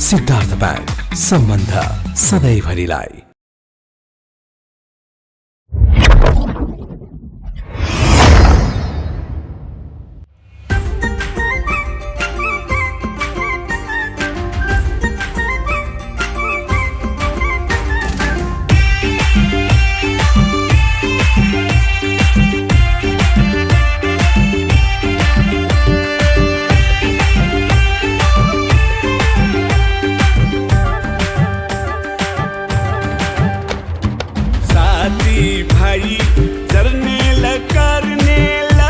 Siddhartha bank, सम्बन्ध सधैँभरिलाई। भाई जर्नेला कर्नेला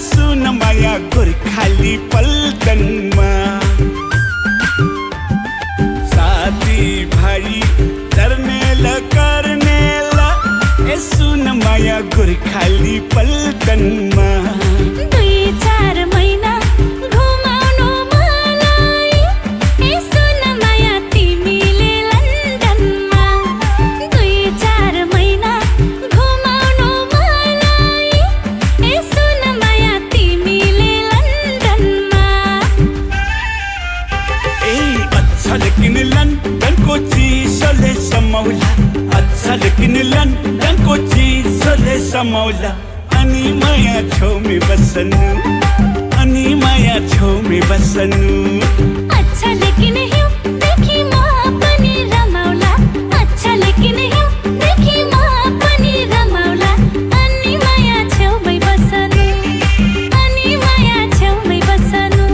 सुन माया गोर्खाली पल्टनमा साथी भाइ जर्नेला कर्नेला सुन माया गोर्खाली पल्टनमा दुई चार महिना घुमाउनु मलाई सुन माया तिमीले लन्डनमा दुई चार महिना घुमाउनु मलाई सुन माया तिमीले लन्डनमा अच्छा लेकिन लन्डनको चिसोले समाउला अच्छा लेकिन लन्डनको चिसोले समाउला अनि माया छेउमै बस्नु अनि माया छेउमै बस्नु अच्छा लेकिन हिउँदेखि म पनि रमाउला अच्छा लेकिन हिउँदेखि म पनि रमाउला अनि माया छेउमै बस्नु अनि माया छेउमै बस्नु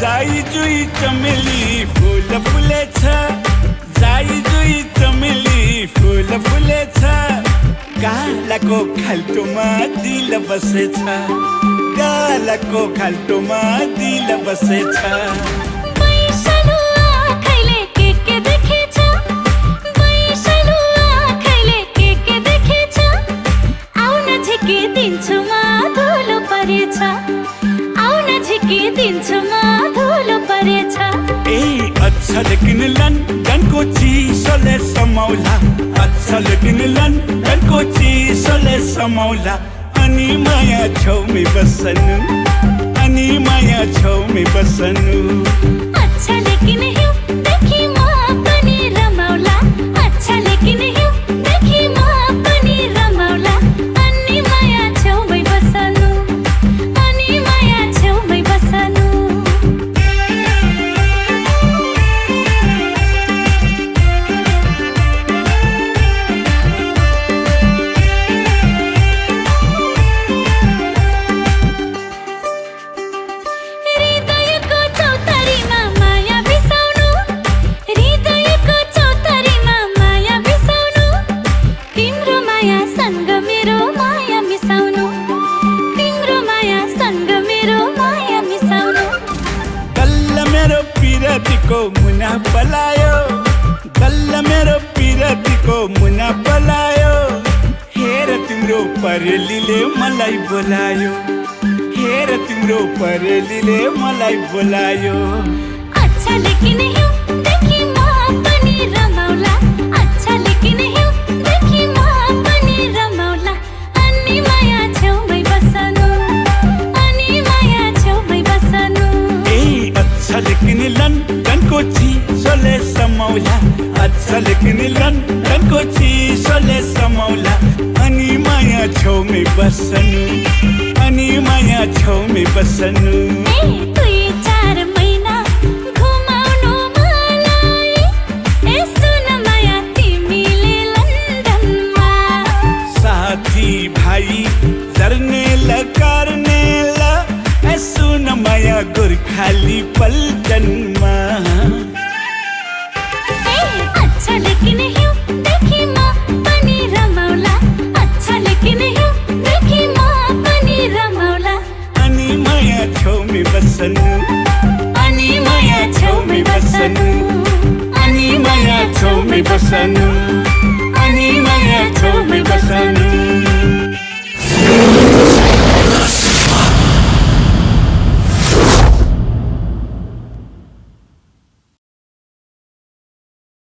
जाई जुई चमेली फूल फुलेछ जाई जुई चमेली फूल फुलेछ गालाको खाल्टोमा दिल बसेछ गालाको खाल्टोमा दिल बसेछ बैसनु आँखैले के देखेछ बैसनु आँखैले के देखेछ आउन झिकिदिन्छु म धुलो परेछ आउन झिकिदिन्छु म धुलो परेछ अच्छा लेकिन लन्डनको चिसोले समाउला अच्छा लेकिन लन्डनको चिसोले समाउला अनि माया छेउमै बस्नु अनि माया छेउमै बस्नु अच्छा लेकिन हिउँदेखि म पनि रमाउला अच्छा लेकिन हिउँदेखि म पनि रमाउला अनि माया छेउमै बस्नु अनि माया छेउमै बस्नु हृदयको चौतारीमा माया बिसाउनु हृदयको चौतारीमा माया बिसाउनु तिम्रो मायासँग मेरो माया मिसाउनु तिम्रो मायासँग मेरो माया मिसाउनु गल्ल मेरो पिरतीको मुना पलायो गल्ल मेरो पिरतीको मुना पलायो हेर तिम्रो परेलीले मलाई बोलायो हेर तिम्रो परेलीले मलाई बोलायो अच्छा लेकिन हिउँदेखि म पनि रमाउला अच्छा लेकिन हिउँदेखि म पनि रमाउला अनि माया छेउमै बस्नु अनि माया छेउमै बस्नु अच्छा लेकिन लन्डनको चिसोले समाउला अच्छा लेकिन लन्डनको चिसोले समाउला अनि माया छेउमै बस्नु अनि माया छेउमै बस्नु दुई चार महिना घुमाउनु मलाई सुन माया तिमीले लन्डनमा साथी भाइ जर्नेला कर्नेला सुन माया गोर्खाली पल्टनमा अच्छा लेकिन हिउँदेखि म पनि रमाउला अच्छा लेकिन हिउँदेखि म पनि रमाउला अनि माया छेउमै बस्नु अनि माया छेउमै बस्नु अनि माया छेउमै बस्नु